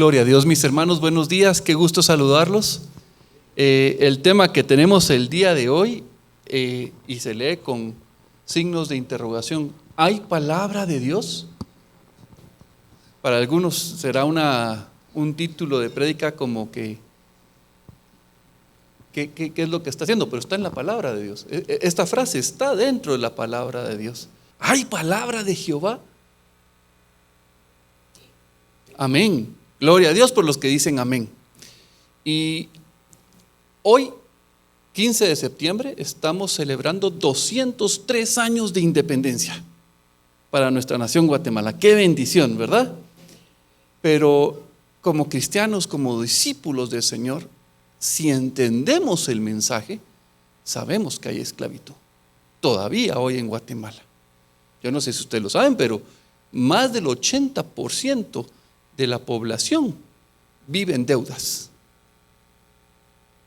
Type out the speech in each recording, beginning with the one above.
Gloria a Dios, mis hermanos, buenos días, qué gusto saludarlos. El tema que tenemos el día de hoy, y se lee con signos de interrogación, ¿hay palabra de Dios? Para algunos será un título de prédica como que ¿qué es lo que está haciendo? Pero está en la palabra de Dios. Esta frase está dentro de la palabra de Dios. ¿Hay palabra de Jehová? Amén. Gloria a Dios por los que dicen amén. Y hoy, 15 de septiembre, estamos celebrando 203 años de independencia para nuestra nación Guatemala. Qué bendición, ¿verdad? Pero como cristianos, como discípulos del Señor, si entendemos el mensaje, sabemos que hay esclavitud. Todavía hoy en Guatemala. Yo no sé si ustedes lo saben, pero más del 80% de la población vive en deudas.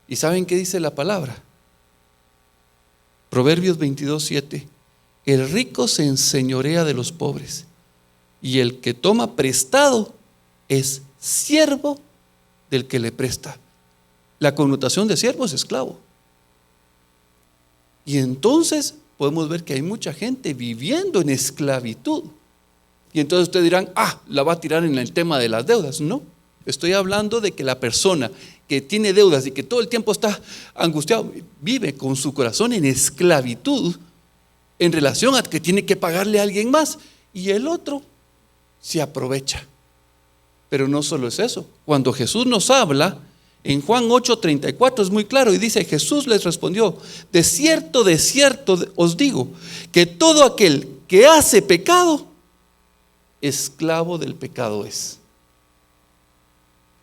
¿Y saben qué dice la palabra? Proverbios 22:7. El rico se enseñorea de los pobres, y el que toma prestado es siervo del que le presta. La connotación de siervo es esclavo. Y entonces podemos ver que hay mucha gente viviendo en esclavitud. Y entonces ustedes dirán, la va a tirar en el tema de las deudas. No, estoy hablando de que la persona que tiene deudas y que todo el tiempo está angustiado, vive con su corazón en esclavitud en relación a que tiene que pagarle a alguien más, y el otro se aprovecha. Pero no solo es eso. Cuando Jesús nos habla, en Juan 8:34 es muy claro y dice, Jesús les respondió, de cierto os digo, que todo aquel que hace pecado, esclavo del pecado es.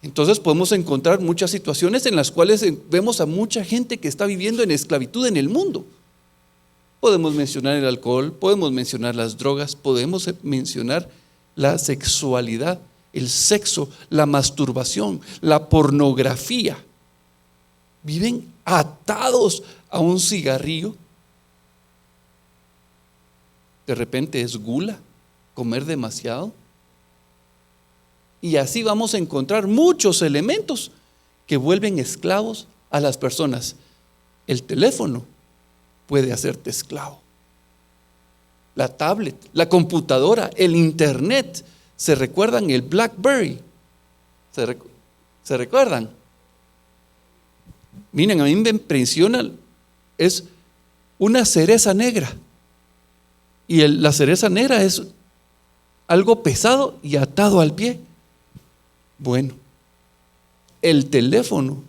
Entonces podemos encontrar muchas situaciones en las cuales vemos a mucha gente que está viviendo en esclavitud en el mundo. Podemos mencionar el alcohol, podemos mencionar las drogas, podemos mencionar la sexualidad, el sexo, la masturbación, la pornografía. Viven atados a un cigarrillo. De repente es gula, comer demasiado. Y así vamos a encontrar muchos elementos que vuelven esclavos a las personas. El teléfono puede hacerte esclavo. La tablet, la computadora, el internet. ¿Se recuerdan el BlackBerry? ¿Se recuerdan? Miren, a mí me impresiona, es una cereza negra. Y la cereza negra es algo pesado y atado al pie. Bueno, el teléfono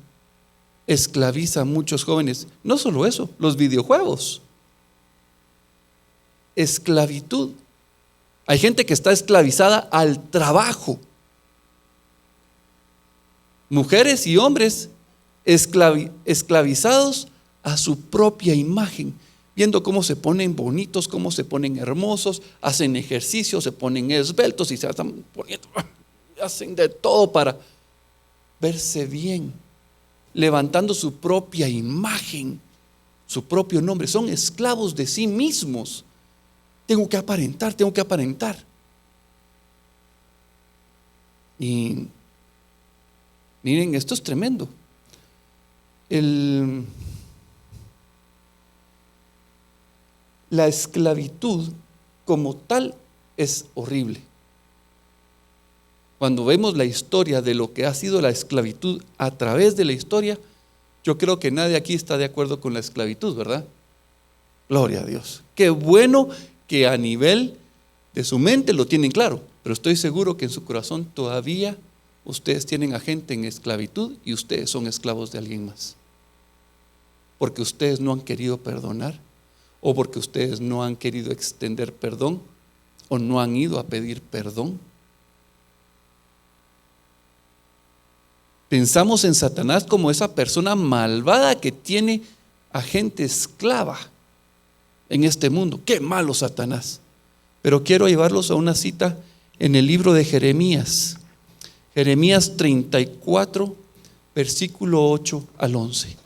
esclaviza a muchos jóvenes. No solo eso, los videojuegos. Esclavitud. Hay gente que está esclavizada al trabajo. Mujeres y hombres esclavizados a su propia imagen, viendo cómo se ponen bonitos, cómo se ponen hermosos, hacen ejercicio, se ponen esbeltos y se están poniendo, hacen de todo para verse bien, levantando su propia imagen, su propio nombre. Son esclavos de sí mismos. Tengo que aparentar. Y miren, esto es tremendo. La esclavitud como tal es horrible. Cuando vemos la historia de lo que ha sido la esclavitud a través de la historia, yo creo que nadie aquí está de acuerdo con la esclavitud, ¿verdad? Gloria a Dios. Qué bueno que a nivel de su mente lo tienen claro, pero estoy seguro que en su corazón todavía ustedes tienen a gente en esclavitud y ustedes son esclavos de alguien más. Porque ustedes no han querido perdonar, o porque ustedes no han querido extender perdón, o no han ido a pedir perdón. Pensamos en Satanás como esa persona malvada que tiene a gente esclava en este mundo. ¡Qué malo Satanás! Pero quiero llevarlos a una cita en el libro de Jeremías. Jeremías 34, versículo 8 al 11.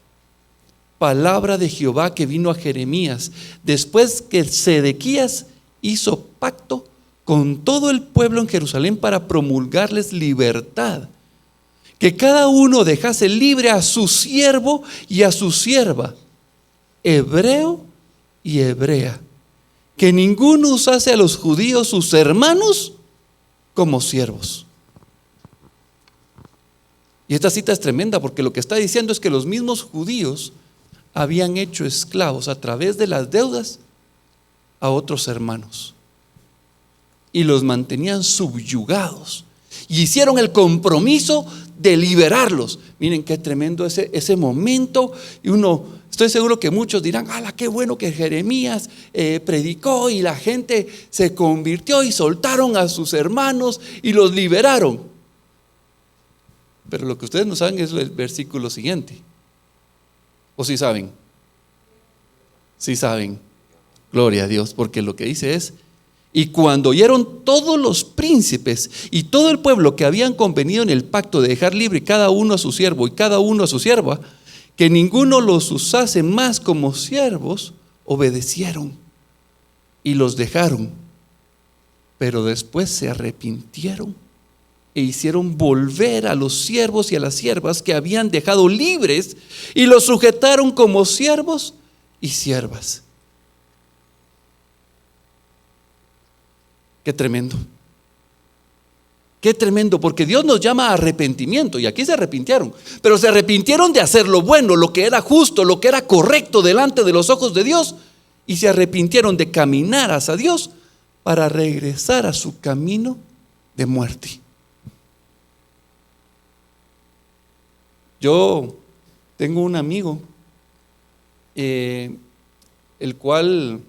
Palabra de Jehová que vino a Jeremías después que Sedequías hizo pacto con todo el pueblo en Jerusalén para promulgarles libertad que cada uno dejase libre a su siervo y a su sierva, hebreo y hebrea, que ninguno usase a los judíos sus hermanos como siervos. Y esta cita es tremenda porque lo que está diciendo es que los mismos judíos habían hecho esclavos a través de las deudas a otros hermanos y los mantenían subyugados y hicieron el compromiso de liberarlos. Miren qué tremendo ese momento. Y estoy seguro que muchos dirán: ¡ala, qué bueno que Jeremías predicó y la gente se convirtió y soltaron a sus hermanos y los liberaron! Pero lo que ustedes no saben es el versículo siguiente. ¿O sí saben? Sí saben. Gloria a Dios, porque lo que dice es: y cuando oyeron todos los príncipes y todo el pueblo que habían convenido en el pacto de dejar libre cada uno a su siervo y cada uno a su sierva, que ninguno los usase más como siervos, obedecieron y los dejaron. Pero después se arrepintieron e hicieron volver a los siervos y a las siervas que habían dejado libres y los sujetaron como siervos y siervas. Qué tremendo. Qué tremendo, porque Dios nos llama a arrepentimiento, y aquí se arrepintieron, pero se arrepintieron de hacer lo bueno, lo que era justo, lo que era correcto delante de los ojos de Dios, y se arrepintieron de caminar hacia Dios para regresar a su camino de muerte. Yo tengo un amigo, el cual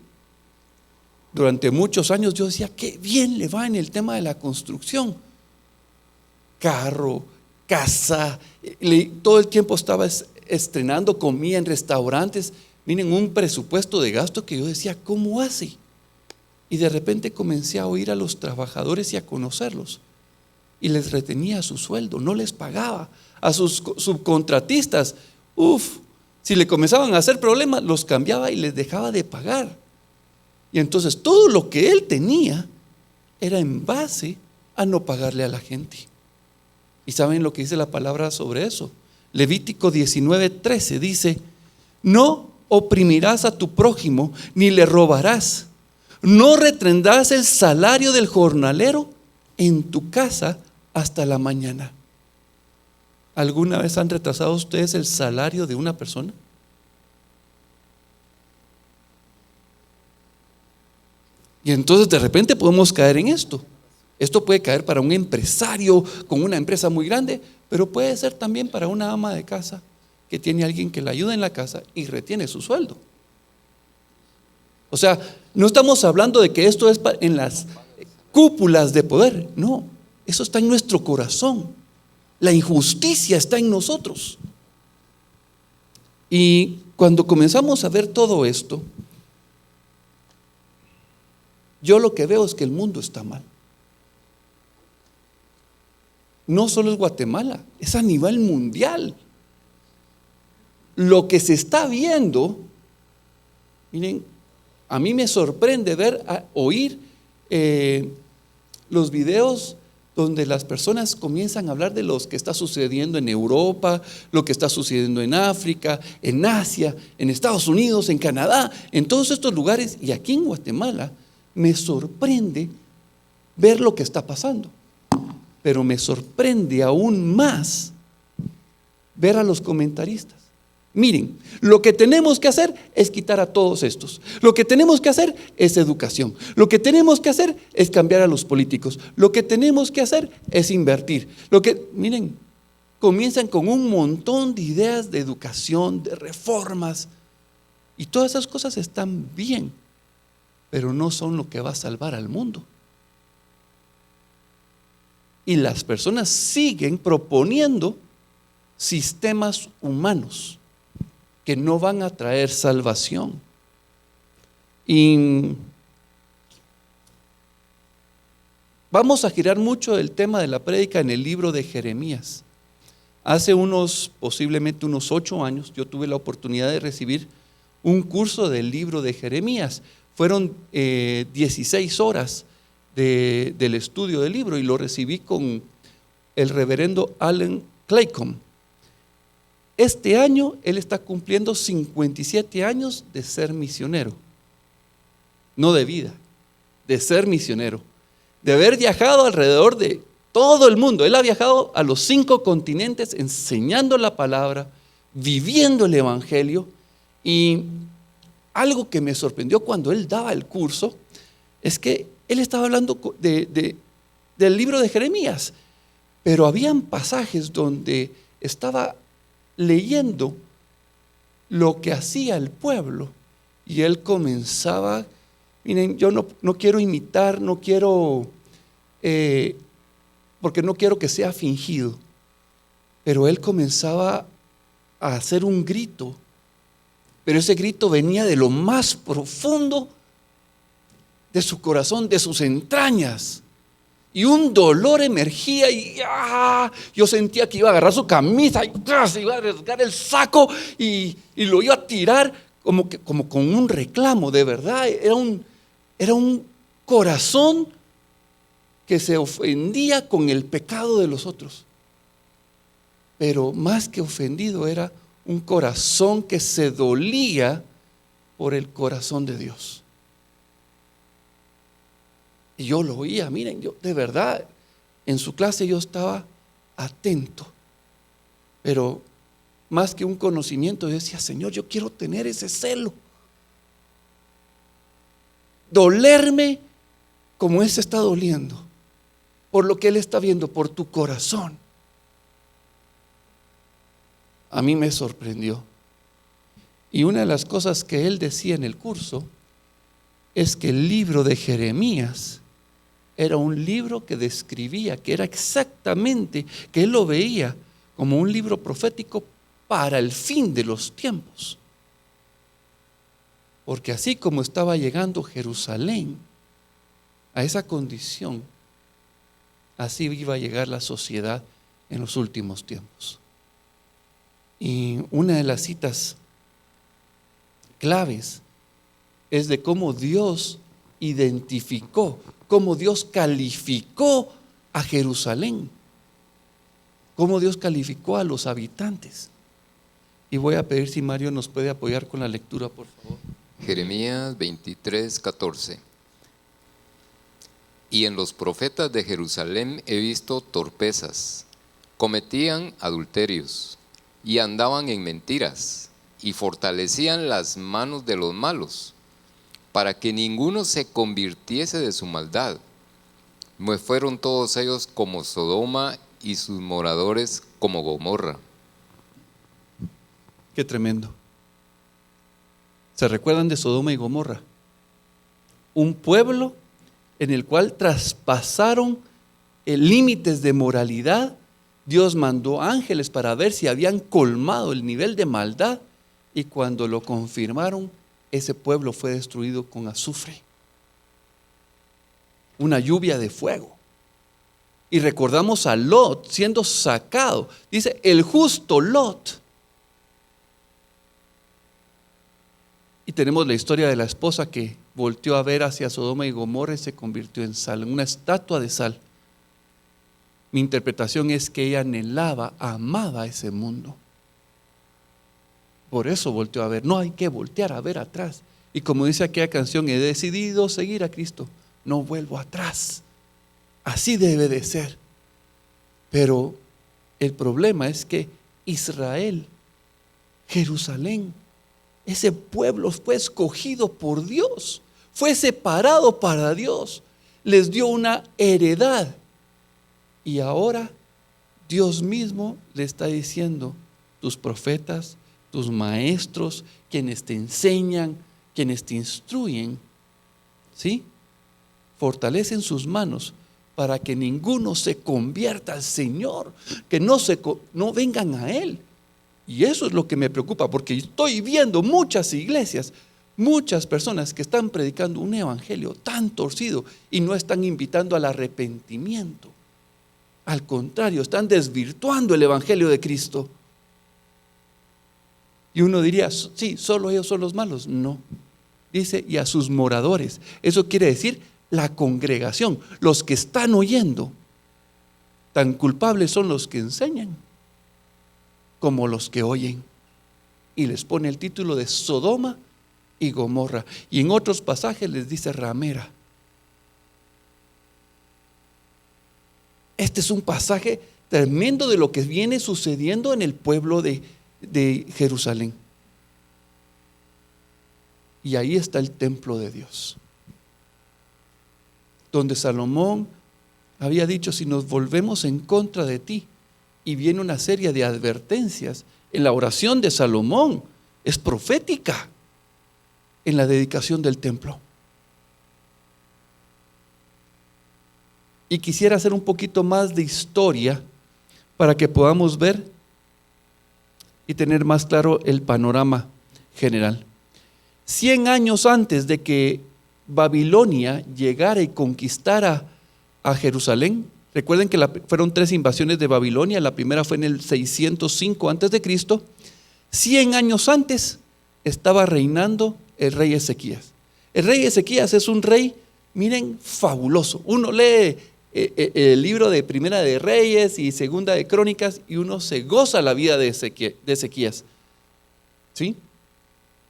durante muchos años yo decía: qué bien le va en el tema de la construcción. Carro, casa, todo el tiempo estaba estrenando, comía en restaurantes. Miren, un presupuesto de gasto que yo decía: ¿cómo hace? Y de repente comencé a oír a los trabajadores y a conocerlos, y les retenía su sueldo, no les pagaba. A sus subcontratistas, si le comenzaban a hacer problemas, los cambiaba y les dejaba de pagar. Y entonces todo lo que él tenía era en base a no pagarle a la gente. ¿Y saben lo que dice la palabra sobre eso? Levítico 19:13 dice: no oprimirás a tu prójimo ni le robarás, no retendrás el salario del jornalero en tu casa hasta la mañana. ¿Alguna vez han retrasado ustedes el salario de una persona? Y entonces de repente podemos caer en esto. Esto puede caer para un empresario con una empresa muy grande, pero puede ser también para una ama de casa que tiene a alguien que la ayuda en la casa y retiene su sueldo. O sea, no estamos hablando de que esto es en las cúpulas de poder. No, eso está en nuestro corazón. La injusticia está en nosotros. Y cuando comenzamos a ver todo esto, yo lo que veo es que el mundo está mal. No solo es Guatemala, es a nivel mundial. Lo que se está viendo, miren, a mí me sorprende oír los videos donde las personas comienzan a hablar de lo que está sucediendo en Europa, lo que está sucediendo en África, en Asia, en Estados Unidos, en Canadá, en todos estos lugares. Y aquí en Guatemala me sorprende ver lo que está pasando. Pero me sorprende aún más ver a los comentaristas. Miren, lo que tenemos que hacer es quitar a todos estos. Lo que tenemos que hacer es educación. Lo que tenemos que hacer es cambiar a los políticos. Lo que tenemos que hacer es invertir. Miren, comienzan con un montón de ideas de educación, de reformas. Y todas esas cosas están bien, pero no son lo que va a salvar al mundo. Y las personas siguen proponiendo sistemas humanos que no van a traer salvación. Y vamos a girar mucho el tema de la prédica en el libro de Jeremías. Hace posiblemente unos 8 años, yo tuve la oportunidad de recibir un curso del libro de Jeremías. Fueron 16 horas del estudio del libro, y lo recibí con el reverendo Allen Claycom. Este año él está cumpliendo 57 años de ser misionero. No de vida, de ser misionero. De haber viajado alrededor de todo el mundo. Él ha viajado a los 5 continentes enseñando la palabra, viviendo el evangelio. Y algo que me sorprendió cuando él daba el curso es que él estaba hablando del libro de Jeremías, pero habían pasajes donde estaba leyendo lo que hacía el pueblo y él comenzaba, miren, yo no quiero imitar, no quiero, porque no quiero que sea fingido, pero él comenzaba a hacer un grito, pero ese grito venía de lo más profundo de su corazón, de sus entrañas. Y un dolor emergía y yo sentía que iba a agarrar su camisa y se iba a rasgar el saco y lo iba a tirar como con un reclamo. De verdad, era un corazón que se ofendía con el pecado de los otros. Pero más que ofendido, era un corazón que se dolía por el corazón de Dios. Y yo lo oía, miren, yo de verdad, en su clase yo estaba atento, pero más que un conocimiento, yo decía, Señor, yo quiero tener ese celo. Dolerme como ese está doliendo, por lo que Él está viendo, por tu corazón. A mí me sorprendió. Y una de las cosas que él decía en el curso es que el libro de Jeremías era un libro que describía, que era exactamente, que él lo veía como un libro profético para el fin de los tiempos. Porque así como estaba llegando Jerusalén a esa condición, así iba a llegar la sociedad en los últimos tiempos. Y una de las citas claves es de cómo Dios identificó, cómo Dios calificó a Jerusalén, cómo Dios calificó a los habitantes. Y voy a pedir si Mario nos puede apoyar con la lectura, por favor. Jeremías 23:14. Y en los profetas de Jerusalén he visto torpezas, cometían adulterios y andaban en mentiras y fortalecían las manos de los malos, para que ninguno se convirtiese de su maldad. Pues fueron todos ellos como Sodoma y sus moradores como Gomorra. Qué tremendo. ¿Se recuerdan de Sodoma y Gomorra? Un pueblo en el cual traspasaron límites de moralidad. Dios mandó ángeles para ver si habían colmado el nivel de maldad, y cuando lo confirmaron, ese pueblo fue destruido con azufre, una lluvia de fuego. Y recordamos a Lot siendo sacado. Dice, el justo Lot. Y tenemos la historia de la esposa que volteó a ver hacia Sodoma y Gomorra y se convirtió en sal, en una estatua de sal. Mi interpretación es que ella anhelaba, amaba ese mundo. Por eso volteó a ver. No hay que voltear a ver atrás. Y como dice aquella canción, he decidido seguir a Cristo, no vuelvo atrás. Así debe de ser. Pero el problema es que Israel, Jerusalén, ese pueblo fue escogido por Dios, fue separado para Dios, les dio una heredad. Y ahora Dios mismo le está diciendo, tus profetas, tus maestros, quienes te enseñan, quienes te instruyen, ¿sí? Fortalecen sus manos para que ninguno se convierta al Señor, que no vengan a Él. Y eso es lo que me preocupa, porque estoy viendo muchas iglesias, muchas personas que están predicando un evangelio tan torcido y no están invitando al arrepentimiento. Al contrario, están desvirtuando el evangelio de Cristo. Y uno diría, sí, solo ellos son los malos. No, dice, y a sus moradores. Eso quiere decir la congregación, los que están oyendo. Tan culpables son los que enseñan. como los que oyen. Y les pone el título de Sodoma y Gomorra. Y en otros pasajes les dice ramera. Este es un pasaje tremendo de lo que viene sucediendo en el pueblo de Jerusalén. Y ahí está el templo de Dios, donde Salomón había dicho: si nos volvemos en contra de ti. Y viene una serie de advertencias. En la oración de Salomón es profética en la dedicación del templo. Y quisiera hacer un poquito más de historia para que podamos ver y tener más claro el panorama general. 100 años antes de que Babilonia llegara y conquistara a Jerusalén, recuerden que fueron 3 invasiones de Babilonia. La primera fue en el 605 antes de Cristo. 100 años antes estaba reinando el rey Ezequías. El rey Ezequías es un rey, miren, fabuloso. Uno lee el libro de Primera de Reyes y Segunda de Crónicas y uno se goza la vida de Ezequías. ¿Sí?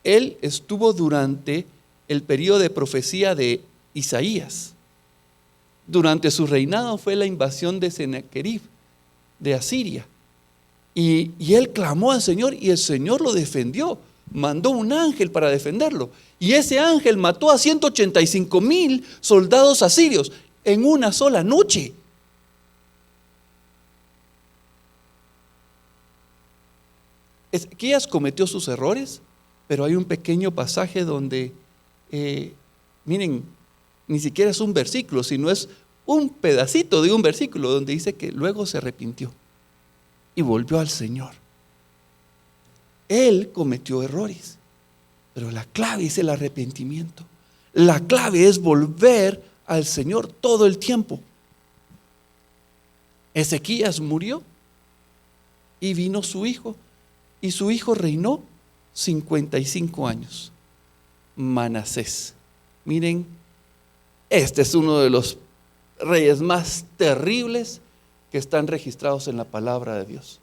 Él estuvo durante el periodo de profecía de Isaías. Durante su reinado fue la invasión de Sennacherib, de Asiria. Y él clamó al Señor y el Señor lo defendió. Mandó un ángel para defenderlo. Y ese ángel mató a 185,000 soldados asirios en una sola noche. Ezequías cometió sus errores, pero hay un pequeño pasaje donde, miren, ni siquiera es un versículo, sino es un pedacito de un versículo donde dice que luego se arrepintió y volvió al Señor. Él cometió errores, pero la clave es el arrepentimiento. La clave es volver al Señor todo el tiempo. Ezequías murió y vino su hijo, y su hijo reinó 55 años. Manasés. Miren, este es uno de los reyes más terribles que están registrados en la palabra de Dios.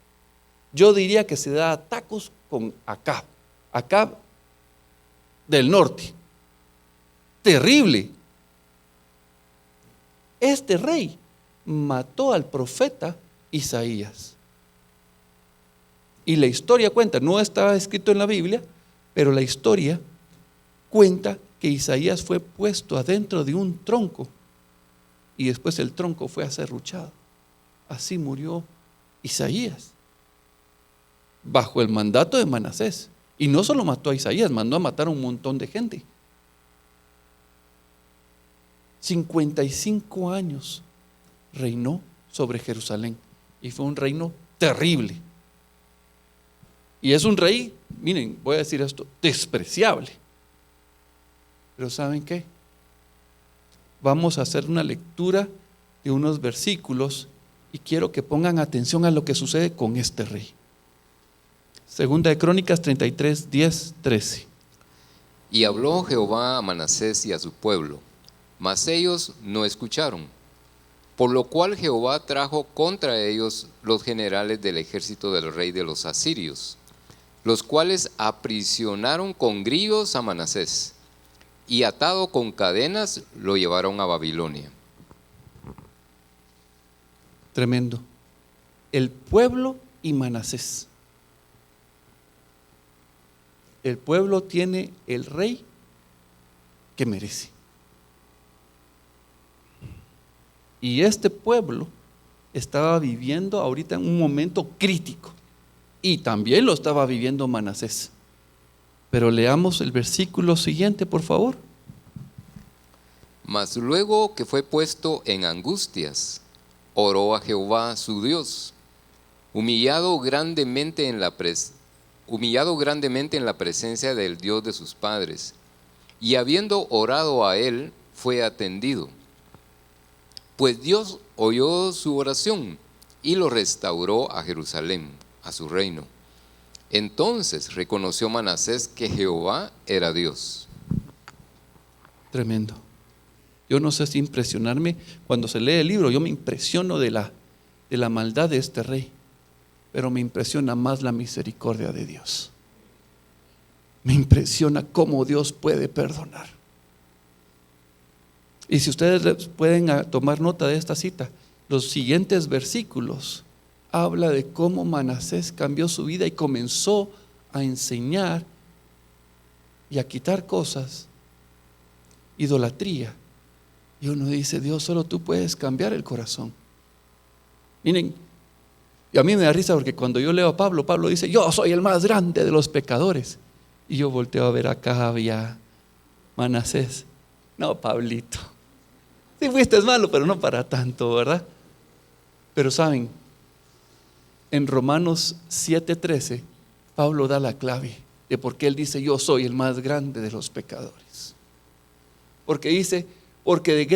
Yo diría que se da a tacos con Acab del norte. Terrible. Este rey mató al profeta Isaías. Y la historia cuenta, no estaba escrito en la Biblia, pero la historia cuenta que Isaías fue puesto adentro de un tronco y después el tronco fue aserruchado. Así murió Isaías, bajo el mandato de Manasés. Y no solo mató a Isaías, mandó a matar a un montón de gente. 55 años reinó sobre Jerusalén y fue un reino terrible. Y es un rey, miren, voy a decir esto, despreciable. Pero ¿saben qué? Vamos a hacer una lectura de unos versículos y quiero que pongan atención a lo que sucede con este rey. Segunda de Crónicas 33, 10, 13. Y habló Jehová a Manasés y a su pueblo, mas ellos no escucharon. Por lo cual Jehová trajo contra ellos los generales del ejército del rey de los asirios, los cuales aprisionaron con grillos a Manasés, y atado con cadenas lo llevaron a Babilonia. Tremendo. El pueblo y Manasés. El pueblo tiene el rey que merece. Y este pueblo estaba viviendo ahorita en un momento crítico. Y también lo estaba viviendo Manasés. Pero leamos el versículo siguiente, por favor. Mas luego que fue puesto en angustias, oró a Jehová su Dios, humillado grandemente en la presencia del Dios de sus padres, y habiendo orado a él, fue atendido. Pues Dios oyó su oración y lo restauró a Jerusalén, a su reino. Entonces reconoció Manasés que Jehová era Dios. Tremendo. Yo no sé si impresionarme cuando se lee el libro. Yo me impresiono de la maldad de este rey. pero me impresiona más la misericordia de Dios. Me impresiona cómo Dios puede perdonar. Y si ustedes pueden tomar nota de esta cita, los siguientes versículos habla de cómo Manasés cambió su vida y comenzó a enseñar y a quitar cosas, idolatría. Y uno dice, Dios, solo tú puedes cambiar el corazón. Miren, y a mí me da risa porque cuando yo leo a Pablo, Pablo dice, yo soy el más grande de los pecadores. Y yo volteo a ver acá había Manasés. No, Pablito, sí fuiste malo, pero no para tanto, ¿verdad? Pero saben, en Romanos 7:13, Pablo da la clave de por qué él dice, yo soy el más grande de los pecadores. Porque dice, porque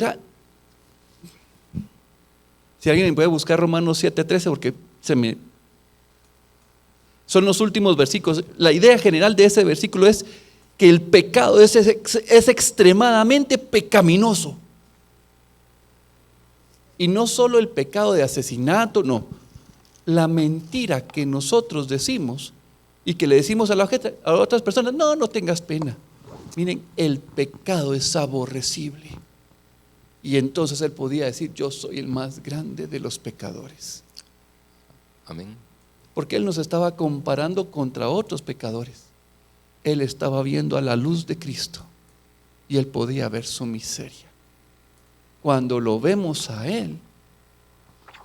si alguien puede buscar Romanos 7:13, porque son los últimos versículos. La idea general de ese versículo es que el pecado es extremadamente pecaminoso. Y no solo el pecado de asesinato, no. La mentira que nosotros decimos y que le decimos a otras personas, no tengas pena. Miren, el pecado es aborrecible. Y entonces él podía decir, yo soy el más grande de los pecadores. Amén. Porque él nos estaba comparando contra otros pecadores. Él estaba viendo a la luz de Cristo y él podía ver su miseria. Cuando lo vemos a él,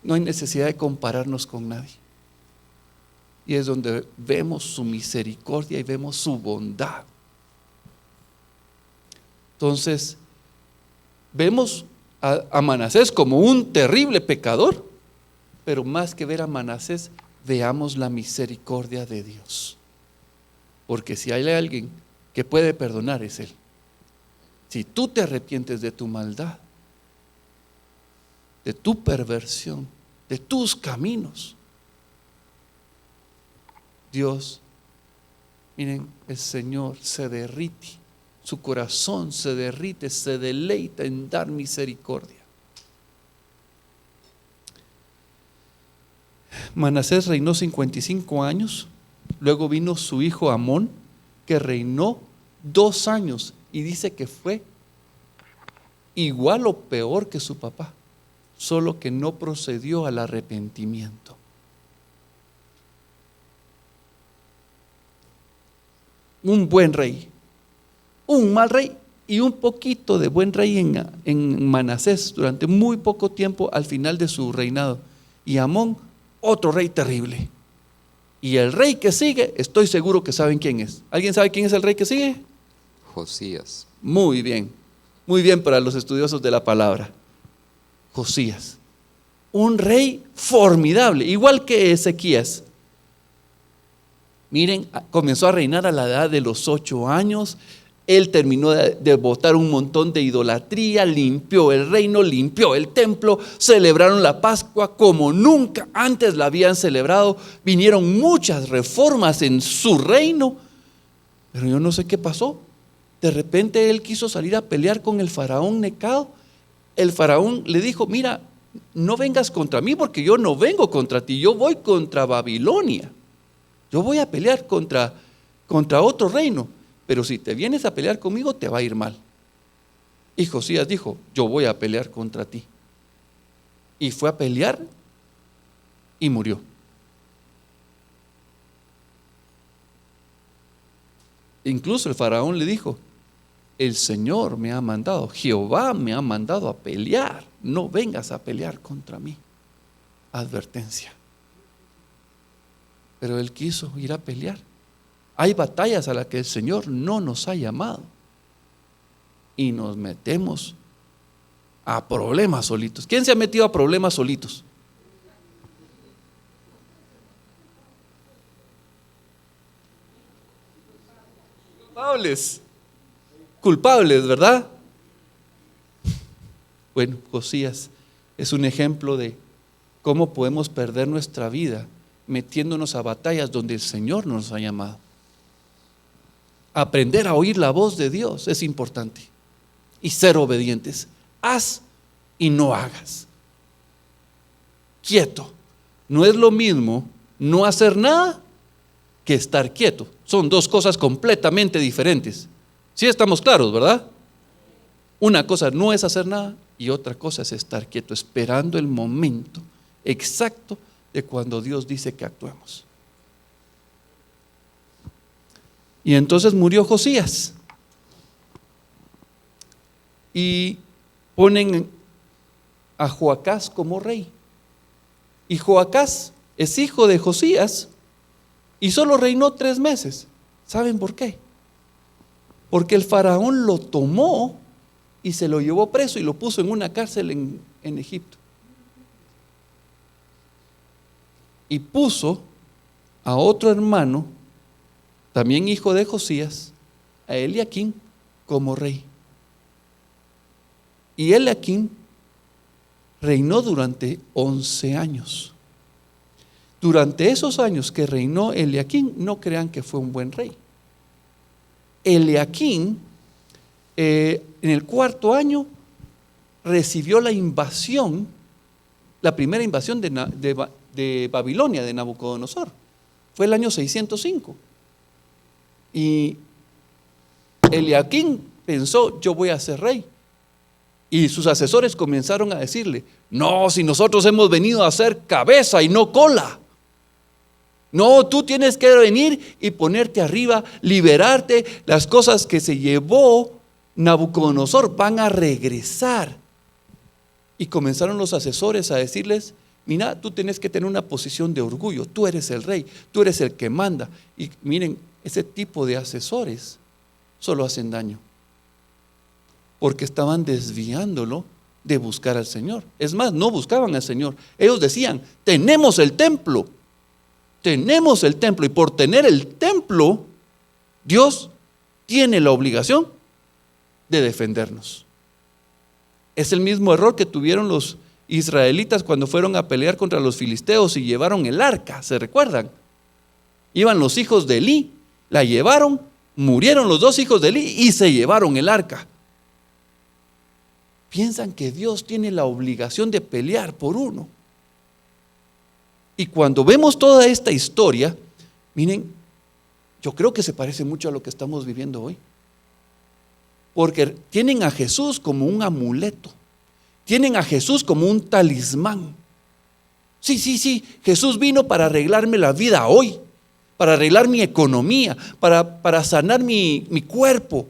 no hay necesidad de compararnos con nadie. Y es donde vemos su misericordia y vemos su bondad. Entonces, vemos a Manasés como un terrible pecador, pero más que ver a Manasés, veamos la misericordia de Dios. Porque si hay alguien que puede perdonar, es Él. Si tú te arrepientes de tu maldad, de tu perversión, de tus caminos, Dios, miren, el Señor se derrite, su corazón se derrite, se deleita en dar misericordia. Manasés reinó 55 años, luego vino su hijo Amón, que reinó 2 años, y dice que fue igual o peor que su papá, solo que no procedió al arrepentimiento. Un buen rey, un mal rey y un poquito de buen rey en Manasés durante muy poco tiempo al final de su reinado. Y Amón, otro rey terrible. Y el rey que sigue, estoy seguro que saben quién es. ¿Alguien sabe quién es el rey que sigue? Josías. Muy bien para los estudiosos de la palabra. Josías, un rey formidable, igual que Ezequías. Miren, comenzó a reinar a la edad de los 8 años. Él terminó de botar un montón de idolatría, limpió el reino, limpió el templo, celebraron la Pascua como nunca antes la habían celebrado. Vinieron muchas reformas en su reino, pero yo no sé qué pasó. De repente él quiso salir a pelear con el faraón Necao. El faraón le dijo, mira, no vengas contra mí porque yo no vengo contra ti, yo voy contra Babilonia. Yo voy a pelear contra otro reino, pero si te vienes a pelear conmigo te va a ir mal. Y Josías dijo, yo voy a pelear contra ti. Y fue a pelear y murió. Incluso el faraón le dijo, el Señor me ha mandado, Jehová me ha mandado a pelear, no vengas a pelear contra mí. Advertencia. Pero él quiso ir a pelear. Hay batallas a las que el Señor no nos ha llamado y nos metemos a problemas solitos. ¿Quién se ha metido a problemas solitos? Culpables, ¿verdad? Bueno, Josías es un ejemplo de cómo podemos perder nuestra vida metiéndonos a batallas donde el Señor nos ha llamado. Aprender a oír la voz de Dios es importante y ser obedientes. Haz y no hagas. Quieto. No es lo mismo no hacer nada que estar quieto. Son dos cosas completamente diferentes. Sí estamos claros, ¿verdad? Una cosa no es hacer nada y otra cosa es estar quieto, esperando el momento exacto de cuando Dios dice que actuemos. Y entonces murió Josías. Y ponen a Joacás como rey. Y Joacás es hijo de Josías y solo reinó 3 meses. ¿Saben por qué? Porque el faraón lo tomó y se lo llevó preso y lo puso en una cárcel en Egipto. Y puso a otro hermano, también hijo de Josías, a Eliaquín, como rey. Y Eliaquín reinó durante 11 años. Durante esos años que reinó Eliaquín, no crean que fue un buen rey. Eliaquín, en el 4.º año, recibió la invasión, la primera invasión de Babilonia, de Nabucodonosor. Fue el año 605. Y Eliaquín pensó, yo voy a ser rey. Y sus asesores comenzaron a decirle, no, si nosotros hemos venido a ser cabeza y no cola. No, tú tienes que venir y ponerte arriba, liberarte. Las cosas que se llevó Nabucodonosor van a regresar. Y comenzaron los asesores a decirles, mira, tú tienes que tener una posición de orgullo, tú eres el rey, tú eres el que manda. Y miren, ese tipo de asesores solo hacen daño, porque estaban desviándolo de buscar al Señor. Es más, no buscaban al Señor. Ellos decían, tenemos el templo, y por tener el templo, Dios tiene la obligación de defendernos. Es el mismo error que tuvieron los israelitas cuando fueron a pelear contra los filisteos y llevaron el arca, ¿se recuerdan? Iban los hijos de Elí, la llevaron, murieron los 2 hijos de Elí y se llevaron el arca. Piensan que Dios tiene la obligación de pelear por uno. Y cuando vemos toda esta historia, miren, yo creo que se parece mucho a lo que estamos viviendo hoy. Porque tienen a Jesús como un amuleto, tienen a Jesús como un talismán. Sí, Jesús vino para arreglarme la vida hoy, para arreglar mi economía, para sanar mi cuerpo.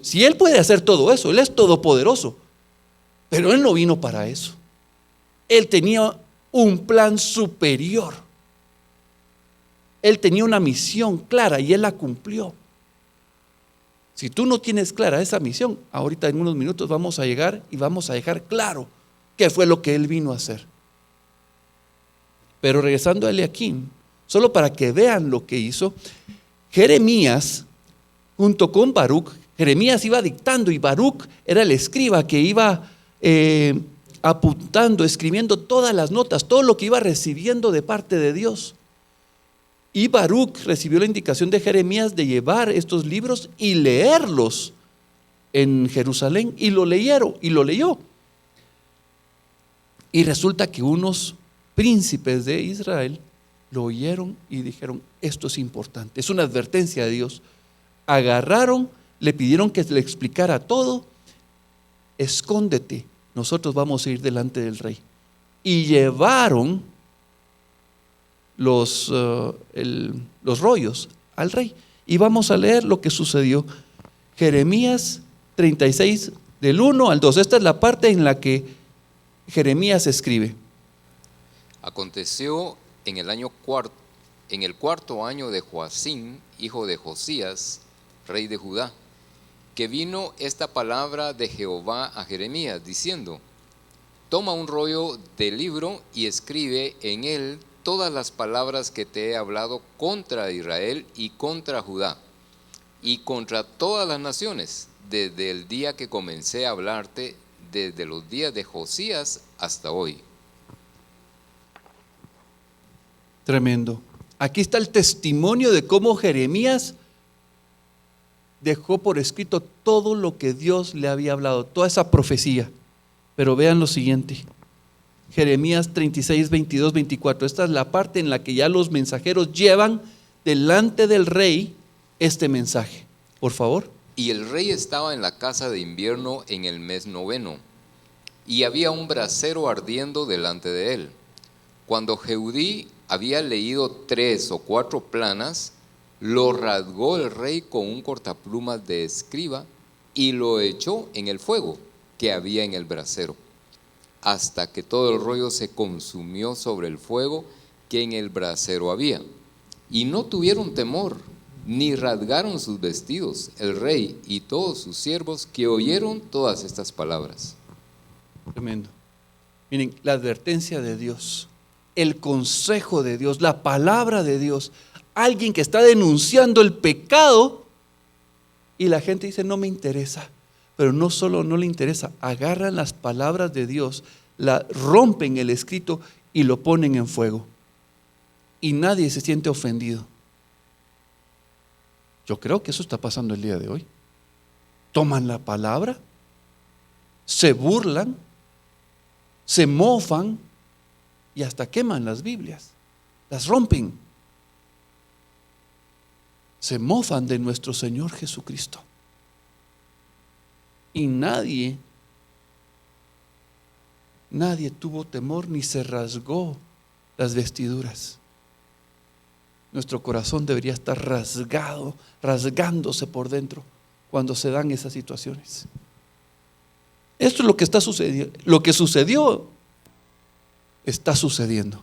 Si Él puede hacer todo eso, Él es todopoderoso, pero Él no vino para eso. Él tenía un plan superior. Él tenía una misión clara y Él la cumplió. Si tú no tienes clara esa misión, ahorita en unos minutos vamos a llegar y vamos a dejar claro qué fue lo que Él vino a hacer. Pero regresando a Eliaquín, solo para que vean lo que hizo, Jeremías, junto con Baruch, Jeremías iba dictando y Baruch era el escriba que iba apuntando, escribiendo todas las notas, todo lo que iba recibiendo de parte de Dios. Y Baruch recibió la indicación de Jeremías de llevar estos libros y leerlos en Jerusalén, y lo leyó. Y resulta que unos príncipes de Israel lo oyeron y dijeron, esto es importante, es una advertencia de Dios. Agarraron, le pidieron que le explicara todo. Escóndete, nosotros vamos a ir delante del rey. Y llevaron los rollos al rey. Y vamos a leer lo que sucedió. Jeremías 36, del 1 al 2. Esta es la parte en la que Jeremías escribe. Aconteció en el 4.º año de Joacim, hijo de Josías, rey de Judá, que vino esta palabra de Jehová a Jeremías, diciendo: toma un rollo de libro y escribe en él todas las palabras que te he hablado contra Israel y contra Judá y contra todas las naciones, desde el día que comencé a hablarte, desde los días de Josías hasta hoy. Tremendo. Aquí está el testimonio de cómo Jeremías dejó por escrito todo lo que Dios le había hablado, toda esa profecía. Pero vean lo siguiente. Jeremías 36, 22, 24. Esta es la parte en la que ya los mensajeros llevan delante del rey este mensaje. Por favor. Y el rey estaba en la casa de invierno en el mes 9, y había un brasero ardiendo delante de él. Cuando Jehudí había leído 3 o 4 planas, lo rasgó el rey con un cortaplumas de escriba y lo echó en el fuego que había en el brasero, hasta que todo el rollo se consumió sobre el fuego que en el brasero había. Y no tuvieron temor, ni rasgaron sus vestidos, el rey y todos sus siervos que oyeron todas estas palabras. Tremendo. Miren, la advertencia de Dios, el consejo de Dios, la palabra de Dios, alguien que está denunciando el pecado y la gente dice no me interesa, pero no solo no le interesa, agarran las palabras de Dios, la rompen el escrito y lo ponen en fuego y nadie se siente ofendido. Yo creo que eso está pasando el día de hoy. Toman la palabra, se burlan, se mofan y hasta queman las Biblias, las rompen. Se mofan de nuestro Señor Jesucristo. Y nadie tuvo temor ni se rasgó las vestiduras. Nuestro corazón debería estar rasgándose por dentro cuando se dan esas situaciones. Esto es lo que está sucediendo. Lo que sucedió está sucediendo.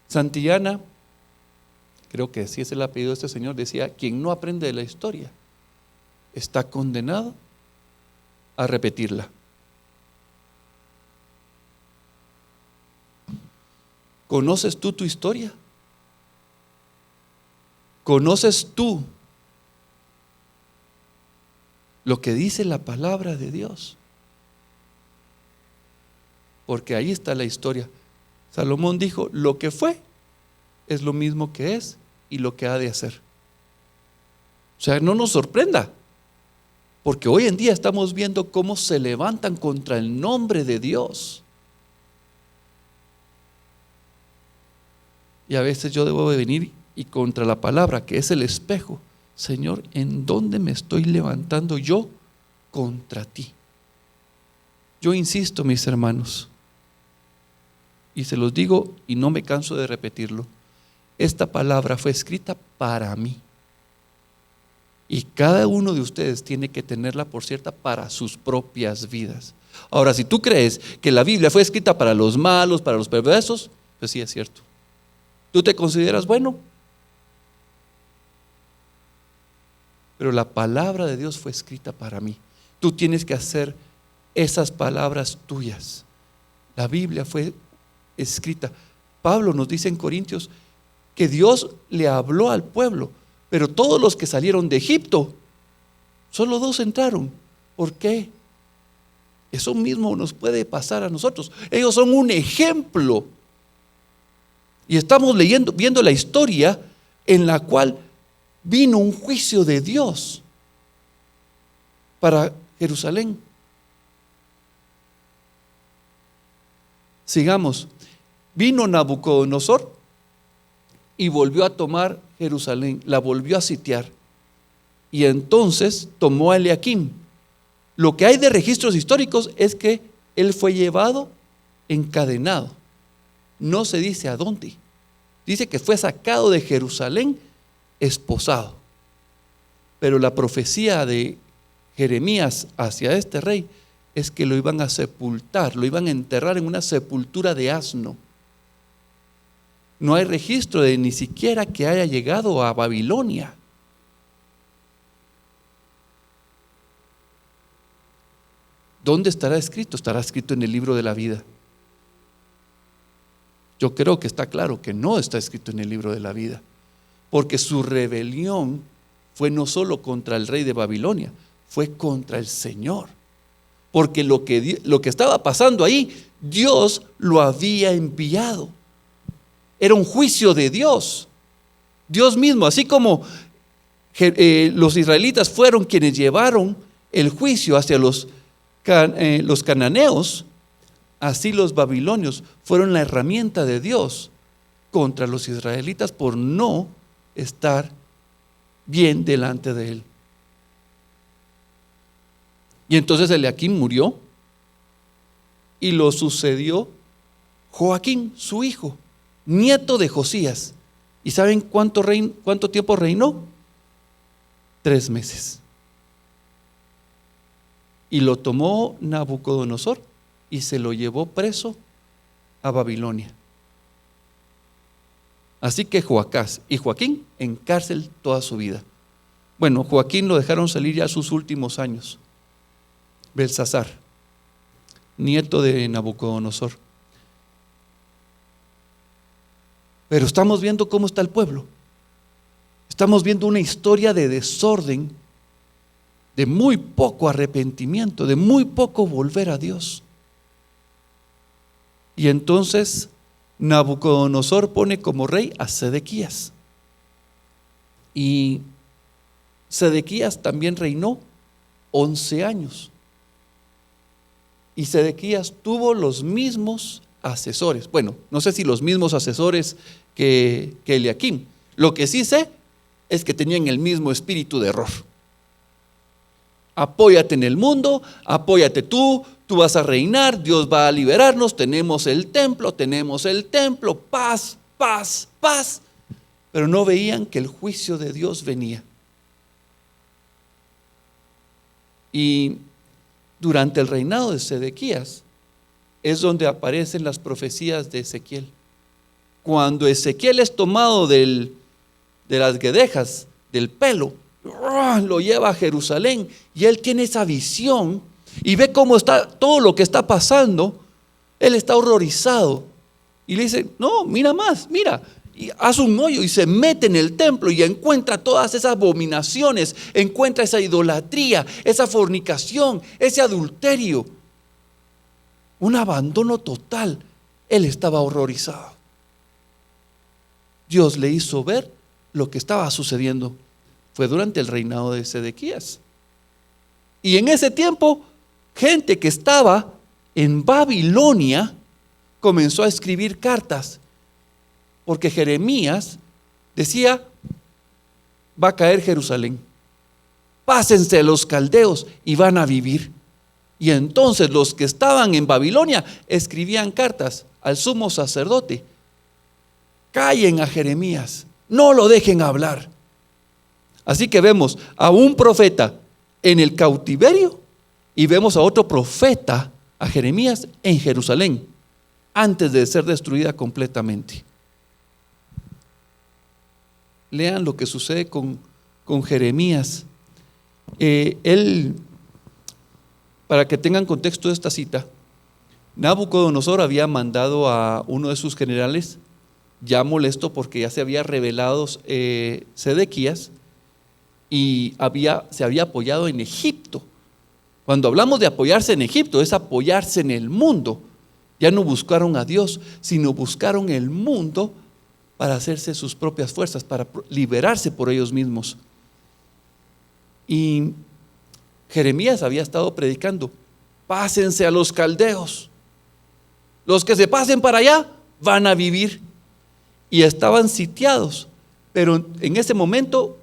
Santillana, creo que sí es el apellido de este señor, decía: quien no aprende de la historia está condenado a repetirla. ¿Conoces tú tu historia? ¿Conoces tú lo que dice la palabra de Dios? Porque ahí está la historia. Salomón dijo: lo que fue es lo mismo que es y lo que ha de hacer. O sea, no nos sorprenda, porque hoy en día estamos viendo cómo se levantan contra el nombre de Dios. Y a veces yo debo de venir y contra la palabra, que es el espejo: Señor, ¿en dónde me estoy levantando yo contra ti? Yo insisto, mis hermanos, y se los digo y no me canso de repetirlo, esta palabra fue escrita para mí. Y cada uno de ustedes tiene que tenerla por cierta para sus propias vidas. Ahora, si tú crees que la Biblia fue escrita para los malos, para los perversos, pues sí es cierto. ¿Tú te consideras bueno? Pero la palabra de Dios fue escrita para mí. Tú tienes que hacer esas palabras tuyas. La Biblia fue escrita. Pablo nos dice en Corintios que Dios le habló al pueblo, pero todos los que salieron de Egipto, solo 2 entraron. ¿Por qué? Eso mismo nos puede pasar a nosotros. Ellos son un ejemplo. Y estamos viendo la historia en la cual vino un juicio de Dios para Jerusalén. Sigamos. Vino Nabucodonosor y volvió a tomar Jerusalén, la volvió a sitiar. Y entonces tomó a Eliaquim. Lo que hay de registros históricos es que él fue llevado encadenado. No se dice a dónde. Dice que fue sacado de Jerusalén esposado. Pero la profecía de Jeremías hacia este rey es que lo iban a sepultar, lo iban a enterrar en una sepultura de asno. No hay registro de ni siquiera que haya llegado a Babilonia. ¿Dónde estará escrito? Estará escrito en el libro de la vida. Yo creo que está claro que no está escrito en el libro de la vida, porque su rebelión fue no solo contra el rey de Babilonia, fue contra el Señor. Porque lo que estaba pasando ahí, Dios lo había enviado. Era un juicio de Dios. Dios mismo, así como los israelitas fueron quienes llevaron el juicio hacia los cananeos, Así los babilonios fueron la herramienta de Dios contra los israelitas por no estar bien delante de él. Y entonces Eliaquim murió y lo sucedió Joaquín, su hijo, nieto de Josías. ¿Y saben cuánto tiempo reinó? 3 meses. Y lo tomó Nabucodonosor y se lo llevó preso a Babilonia. Así que Joacás y Joaquín en cárcel toda su vida. Bueno, Joaquín lo dejaron salir ya a sus últimos años. Belsasar, nieto de Nabucodonosor. Pero estamos viendo cómo está el pueblo. Estamos viendo una historia de desorden, de muy poco arrepentimiento, de muy poco volver a Dios. Y entonces Nabucodonosor pone como rey a Sedequías. Y Sedequías también reinó 11 años. Y Sedequías tuvo los mismos asesores. Bueno, no sé si los mismos asesores que Eliaquim. Lo que sí sé es que tenían el mismo espíritu de error. Apóyate en el mundo, apóyate tú vas a reinar, Dios va a liberarnos, tenemos el templo, paz, paz, paz. Pero no veían que el juicio de Dios venía. Y durante el reinado de Sedequías es donde aparecen las profecías de Ezequiel. Cuando Ezequiel es tomado de las guedejas, del pelo, lo lleva a Jerusalén y él tiene esa visión y ve cómo está todo lo que está pasando. Él está horrorizado y le dice: no, mira más, mira, y hace un hoyo y se mete en el templo y encuentra todas esas abominaciones, encuentra esa idolatría, esa fornicación, ese adulterio, un abandono total. Él estaba horrorizado. Dios le hizo ver lo que estaba sucediendo. Fue durante el reinado de Sedequías. Y en ese tiempo, gente que estaba en Babilonia comenzó a escribir cartas, porque Jeremías decía: va a caer Jerusalén, pásense los caldeos y van a vivir. Y entonces los que estaban en Babilonia escribían cartas al sumo sacerdote: callen a Jeremías, no lo dejen hablar. Así que vemos a un profeta en el cautiverio y vemos a otro profeta, a Jeremías, en Jerusalén, antes de ser destruida completamente. Lean lo que sucede con Jeremías. Para que tengan contexto de esta cita, Nabucodonosor había mandado a uno de sus generales, ya molesto porque ya se había revelado Sedequías, y se había apoyado en Egipto. Cuando hablamos de apoyarse en Egipto, es apoyarse en el mundo. Ya no buscaron a Dios, sino buscaron el mundo para hacerse sus propias fuerzas, para liberarse por ellos mismos. Y Jeremías había estado predicando: pásense a los caldeos, los que se pasen para allá van a vivir. Y estaban sitiados, pero en ese momento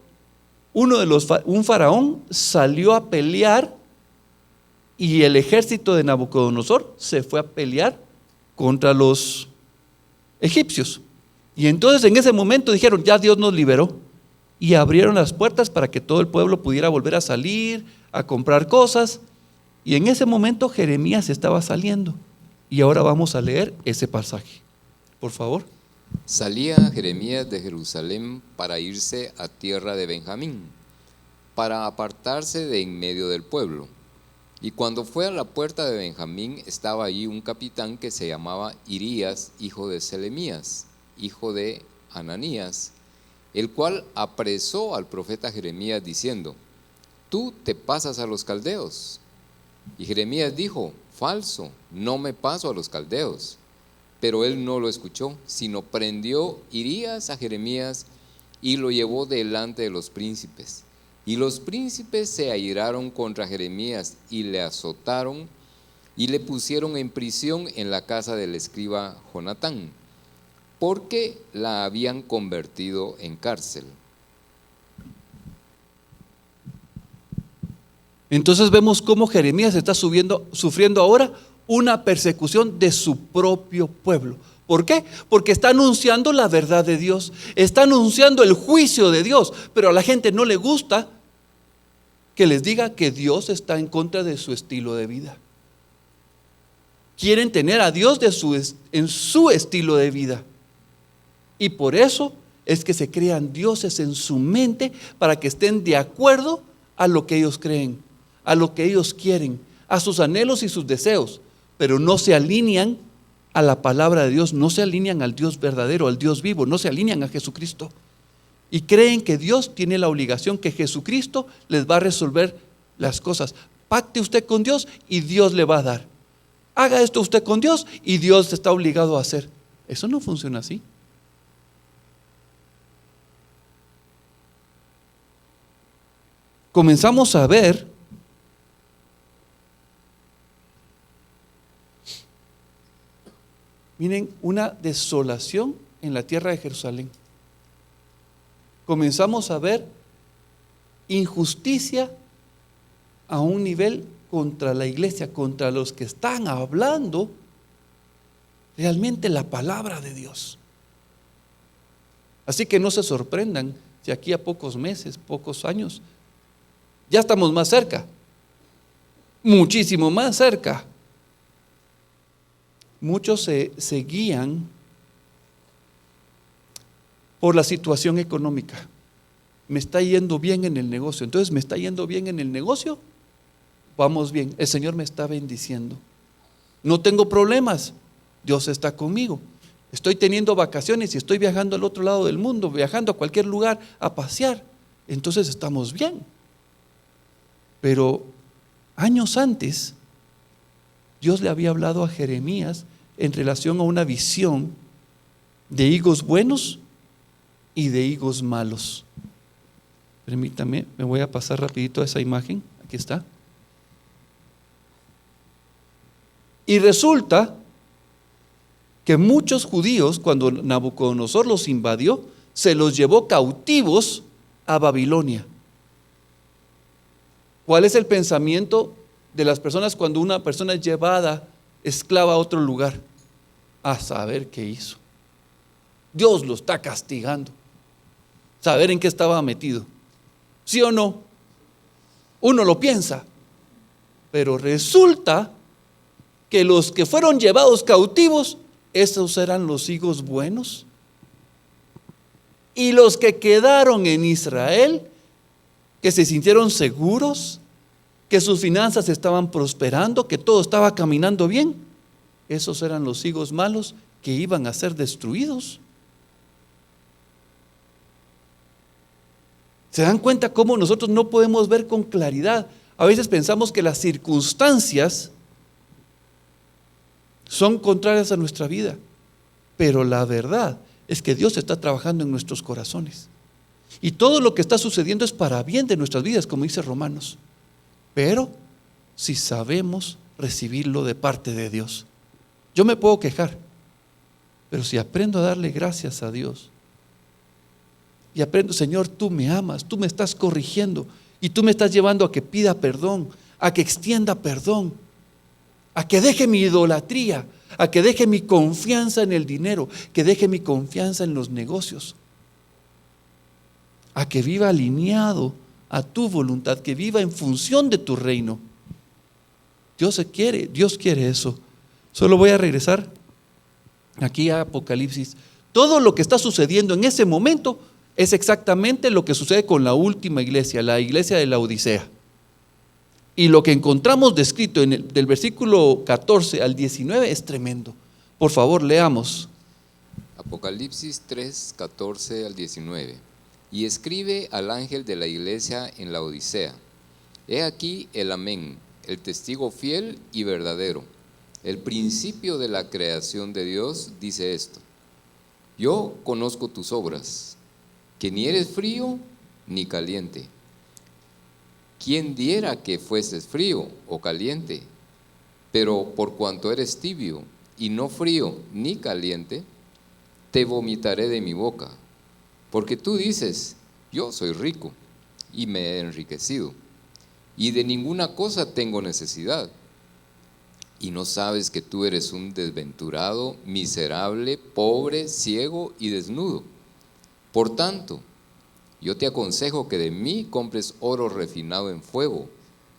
un faraón salió a pelear y el ejército de Nabucodonosor se fue a pelear contra los egipcios. Y entonces en ese momento dijeron: ya Dios nos liberó, y abrieron las puertas para que todo el pueblo pudiera volver a salir, a comprar cosas. Y en ese momento Jeremías estaba saliendo. Y ahora vamos a leer ese pasaje, por favor. Salía Jeremías de Jerusalén para irse a tierra de Benjamín, para apartarse de en medio del pueblo. Y cuando fue a la puerta de Benjamín, estaba allí un capitán que se llamaba Irías, hijo de Selemías, hijo de Ananías, el cual apresó al profeta Jeremías diciendo: tú te pasas a los caldeos. Y Jeremías dijo: falso, no me paso a los caldeos. Pero él no lo escuchó, sino prendió Irías a Jeremías y lo llevó delante de los príncipes. Y los príncipes se airaron contra Jeremías y le azotaron y le pusieron en prisión en la casa del escriba Jonatán, porque la habían convertido en cárcel. Entonces vemos cómo Jeremías está sufriendo ahora una persecución de su propio pueblo. ¿Por qué? Porque está anunciando la verdad de Dios, está anunciando el juicio de Dios, pero a la gente no le gusta que les diga que Dios está en contra de su estilo de vida. Quieren tener a Dios en su estilo de vida. Y por eso es que se crean dioses en su mente para que estén de acuerdo a lo que ellos creen, a lo que ellos quieren, a sus anhelos y sus deseos, pero no se alinean a la palabra de Dios, no se alinean al Dios verdadero, al Dios vivo, no se alinean a Jesucristo. Y creen que Dios tiene la obligación, que Jesucristo les va a resolver las cosas. Pacte usted con Dios y Dios le va a dar. Haga esto usted con Dios y Dios está obligado a hacer. Eso no funciona así. Comenzamos a ver miren, una desolación en la tierra de Jerusalén. Comenzamos a ver injusticia a un nivel contra la iglesia, contra los que están hablando realmente la palabra de Dios. Así que no se sorprendan si aquí a pocos meses, pocos años, ya estamos más cerca, muchísimo más cerca. Muchos se guían por la situación económica. Me está yendo bien en el negocio, entonces me está yendo bien en el negocio, vamos bien, el Señor me está bendiciendo. No tengo problemas, Dios está conmigo. Estoy teniendo vacaciones y estoy viajando al otro lado del mundo, viajando a cualquier lugar a pasear, entonces estamos bien. Pero años antes, Dios le había hablado a Jeremías en relación a una visión de higos buenos y de higos malos. Permítame, me voy a pasar rapidito a esa imagen, aquí está. Y resulta que muchos judíos, cuando Nabucodonosor los invadió, se los llevó cautivos a Babilonia. ¿Cuál es el pensamiento de las personas cuando una persona es llevada esclava a otro lugar? A saber qué hizo. Dios lo está castigando. Saber en qué estaba metido. ¿Sí o no? Uno lo piensa. Pero resulta que los que fueron llevados cautivos, esos eran los higos buenos. Y los que quedaron en Israel, que se sintieron seguros, que sus finanzas estaban prosperando, que todo estaba caminando bien, esos eran los higos malos que iban a ser destruidos. ¿Se dan cuenta cómo nosotros no podemos ver con claridad? A veces pensamos que las circunstancias son contrarias a nuestra vida, pero la verdad es que Dios está trabajando en nuestros corazones. Y todo lo que está sucediendo es para bien de nuestras vidas, como dice Romanos. Pero si sabemos recibirlo de parte de Dios. Yo me puedo quejar, pero si aprendo a darle gracias a Dios y aprendo, Señor, tú me amas, tú me estás corrigiendo y tú me estás llevando a que pida perdón, a que extienda perdón, a que deje mi idolatría, a que deje mi confianza en el dinero, que deje mi confianza en los negocios, a que viva alineado a tu voluntad, que viva en función de tu reino. Dios quiere eso. Solo voy a regresar aquí a Apocalipsis. Todo lo que está sucediendo en ese momento es exactamente lo que sucede con la última iglesia, la iglesia de la Odisea. Y lo que encontramos descrito del versículo 14 al 19 es tremendo. Por favor, leamos. Apocalipsis 3, 14 al 19. Y escribe al ángel de la iglesia en la Odisea: He aquí el Amén, el testigo fiel y verdadero, el principio de la creación de Dios, dice esto: Yo conozco tus obras, que ni eres frío ni caliente. ¿Quién diera que fueses frío o caliente? Pero por cuanto eres tibio y no frío ni caliente, te vomitaré de mi boca. Porque tú dices, yo soy rico y me he enriquecido, y de ninguna cosa tengo necesidad. Y no sabes que tú eres un desventurado, miserable, pobre, ciego y desnudo. Por tanto, yo te aconsejo que de mí compres oro refinado en fuego,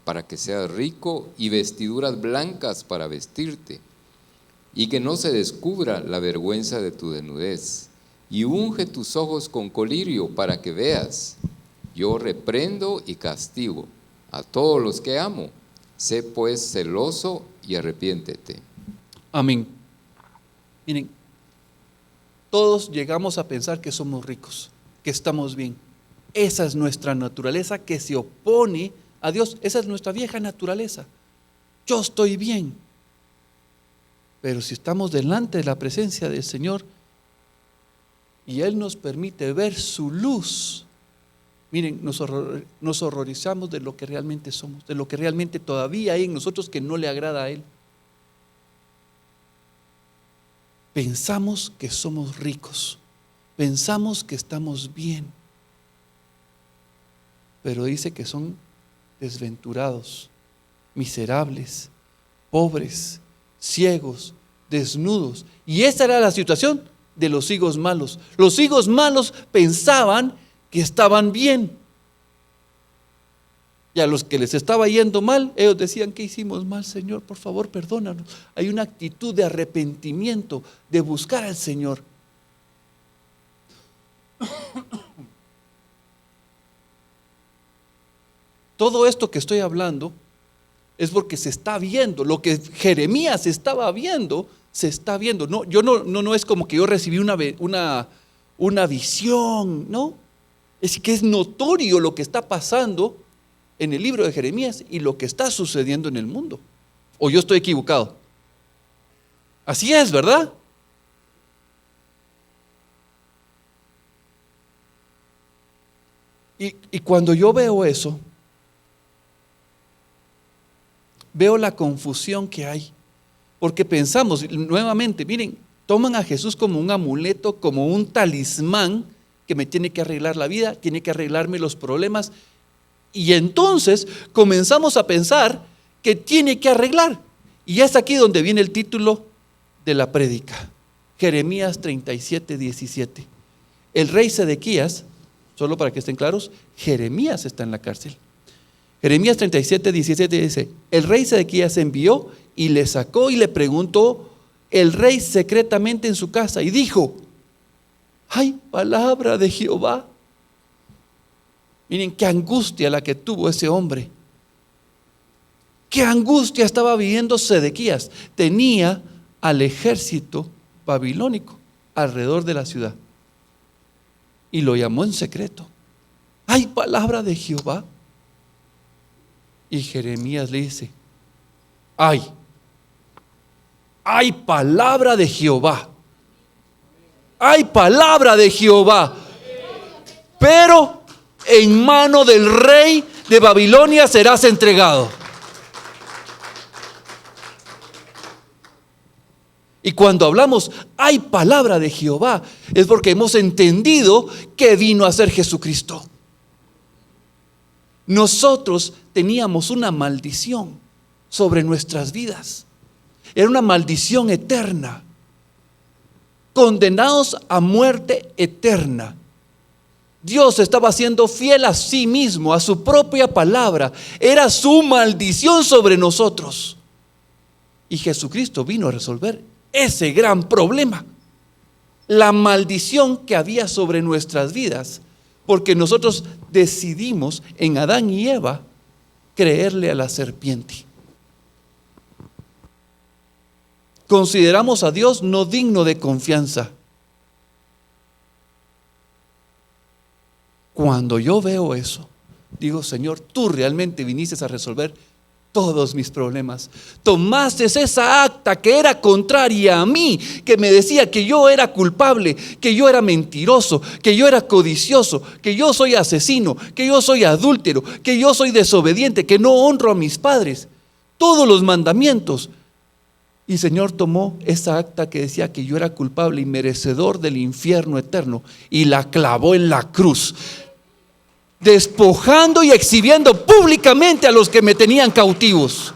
para que seas rico, y vestiduras blancas para vestirte, y que no se descubra la vergüenza de tu desnudez, y unge tus ojos con colirio para que veas. Yo reprendo y castigo a todos los que amo. Sé pues celoso y arrepiéntete. Amén. Miren, todos llegamos a pensar que somos ricos, que estamos bien. Esa es nuestra naturaleza que se opone a Dios. Esa es nuestra vieja naturaleza. Yo estoy bien. Pero si estamos delante de la presencia del Señor y Él nos permite ver su luz, miren, nos horrorizamos de lo que realmente somos, de lo que realmente todavía hay en nosotros que no le agrada a Él. Pensamos que somos ricos, pensamos que estamos bien, pero dice que son desventurados, miserables, pobres, ciegos, desnudos. Y esa era la situación de los higos malos. Los higos malos pensaban que estaban bien, y a los que les estaba yendo mal, ellos decían: ¿qué hicimos mal, Señor? Por favor, perdónanos. Hay una actitud de arrepentimiento, de buscar al Señor. Todo esto que estoy hablando es porque se está viendo, lo que Jeremías estaba viendo, se está viendo. No, no es como que yo recibí una visión, no. Es que es notorio lo que está pasando en el libro de Jeremías y lo que está sucediendo en el mundo. ¿O yo estoy equivocado? Así es, ¿verdad? Y cuando yo veo eso, veo la confusión que hay, porque pensamos nuevamente, miren, toman a Jesús como un amuleto, como un talismán que me tiene que arreglar la vida, tiene que arreglarme los problemas, y entonces comenzamos a pensar que tiene que arreglar. Y es aquí donde viene el título de la prédica, Jeremías 37, 17. El rey Sedequías, solo para que estén claros, Jeremías está en la cárcel. Jeremías 37, 17 dice: el rey Sedequías envió y le sacó y le preguntó el rey secretamente en su casa y dijo: hay palabra de Jehová. Miren qué angustia la que tuvo ese hombre. Qué angustia estaba viviendo Sedequías. Tenía al ejército babilónico alrededor de la ciudad y lo llamó en secreto. Hay palabra de Jehová. Y Jeremías le dice: hay palabra de Jehová. Hay palabra de Jehová. Pero en mano del rey de Babilonia serás entregado. Y cuando hablamos hay palabra de Jehová, es porque hemos entendido que vino a ser Jesucristo. Nosotros teníamos una maldición sobre nuestras vidas. Era una maldición eterna. Condenados a muerte eterna. Dios estaba siendo fiel a sí mismo, a su propia palabra. Era su maldición sobre nosotros. Y Jesucristo vino a resolver ese gran problema. La maldición que había sobre nuestras vidas. Porque nosotros decidimos en Adán y Eva creerle a la serpiente. Consideramos a Dios no digno de confianza. Cuando yo veo eso, digo: Señor, tú realmente viniste a resolver todos mis problemas. Tomaste esa acta que era contraria a mí, que me decía que yo era culpable, que yo era mentiroso, que yo era codicioso, que yo soy asesino, que yo soy adúltero, que yo soy desobediente, que no honro a mis padres. Todos los mandamientos Y el Señor tomó esa acta que decía que yo era culpable y merecedor del infierno eterno y la clavó en la cruz, despojando y exhibiendo públicamente a los que me tenían cautivos.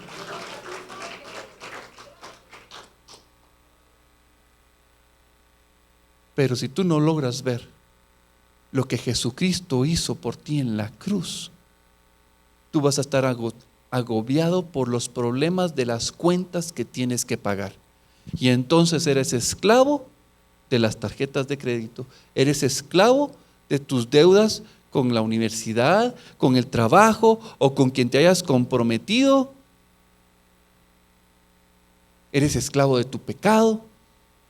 Pero si tú no logras ver lo que Jesucristo hizo por ti en la cruz, tú vas a estar agobiado por los problemas de las cuentas que tienes que pagar. Y entonces eres esclavo de las tarjetas de crédito, eres esclavo de tus deudas con la universidad, con el trabajo o con quien te hayas comprometido. Eres esclavo de tu pecado.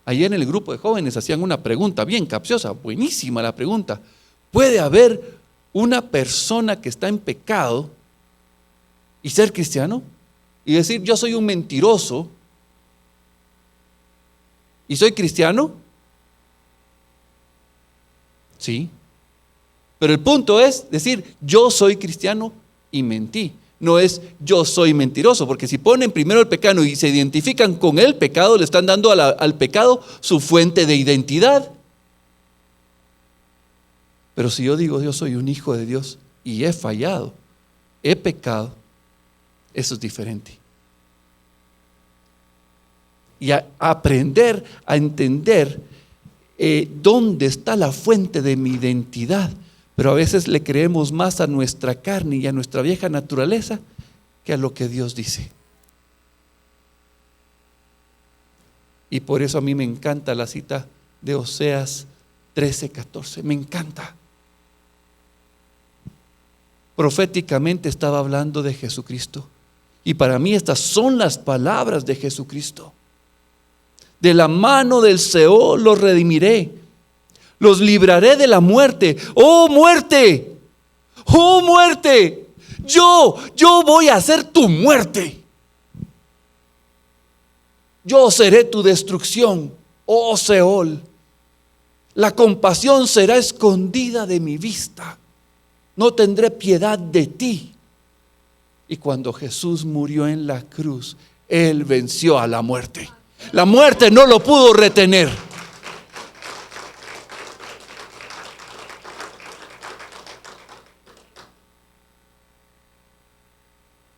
Ayer en el grupo de jóvenes hacían una pregunta bien capciosa, buenísima la pregunta. ¿Puede haber una persona que está en pecado y ser cristiano? Y decir, yo soy un mentiroso y soy cristiano. Sí. Pero el punto es decir, yo soy cristiano y mentí. No es yo soy mentiroso, porque si ponen primero el pecado y se identifican con el pecado, le están dando al pecado su fuente de identidad. Pero si yo digo yo soy un hijo de Dios y he fallado, he pecado, eso es diferente. Y aprender a entender dónde está la fuente de mi identidad. Pero a veces le creemos más a nuestra carne y a nuestra vieja naturaleza que a lo que Dios dice. Y por eso a mí me encanta la cita de Oseas 13:14. Me encanta. Proféticamente estaba hablando de Jesucristo. Y para mí estas son las palabras de Jesucristo. De la mano del Seol los redimiré. Los libraré de la muerte. ¡Oh muerte! ¡Oh muerte! Yo voy a hacer tu muerte. Yo seré tu destrucción, oh Seol. La compasión será escondida de mi vista. No tendré piedad de ti. Y cuando Jesús murió en la cruz, Él venció a la muerte. La muerte no lo pudo retener.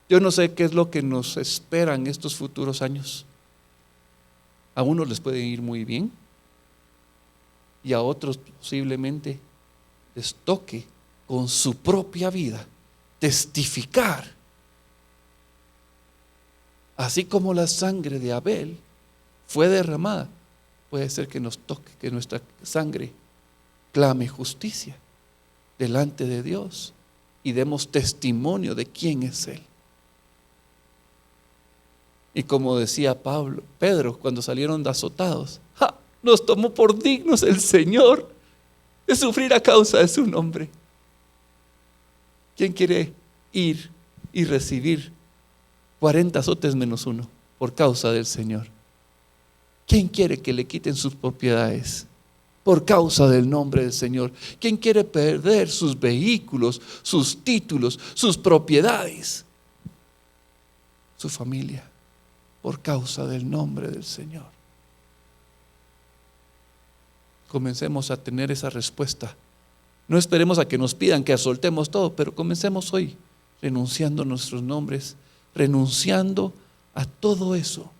Yo no sé qué es lo que nos espera en estos futuros años. A unos les puede ir muy bien y a otros posiblemente les toque con su propia vida testificar. Así como la sangre de Abel fue derramada, puede ser que nos toque que nuestra sangre clame justicia delante de Dios y demos testimonio de quién es Él. Y como decía Pedro, cuando salieron azotados, ¡ja! Nos tomó por dignos el Señor de sufrir a causa de su nombre. ¿Quién quiere ir y recibir 40 azotes menos uno por causa del Señor? ¿Quién quiere que le quiten sus propiedades por causa del nombre del Señor? ¿Quién quiere perder sus vehículos, sus títulos, sus propiedades, su familia, por causa del nombre del Señor? Comencemos a tener esa respuesta. No esperemos a que nos pidan que soltemos todo, pero comencemos hoy renunciando a nuestros nombres, renunciando a todo eso,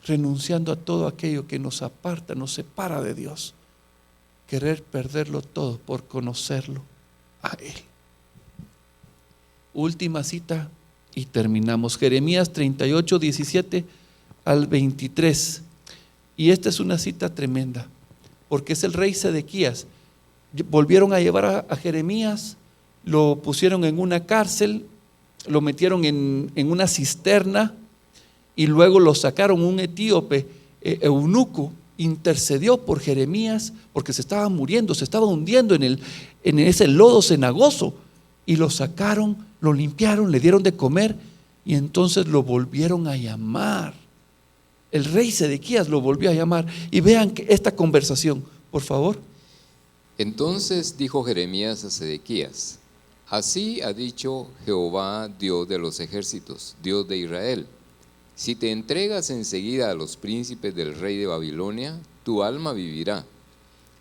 renunciando a todo aquello que nos aparta, nos separa de Dios, querer perderlo todo por conocerlo a Él. Última cita y terminamos. Jeremías 38, 17 al 23. Y esta es una cita tremenda, porque es el rey Sedequías. Volvieron a llevar a Jeremías, lo pusieron en una cárcel, lo metieron en una cisterna y luego lo sacaron. Un etíope, eunuco, intercedió por Jeremías porque se estaba muriendo, se estaba hundiendo en ese lodo cenagoso, y lo sacaron, lo limpiaron, le dieron de comer y entonces lo volvieron a llamar. El rey Sedequías lo volvió a llamar. Y vean esta conversación, por favor. Entonces dijo Jeremías a Sedequías: Así ha dicho Jehová, Dios de los ejércitos, Dios de Israel: si te entregas enseguida a los príncipes del rey de Babilonia, tu alma vivirá,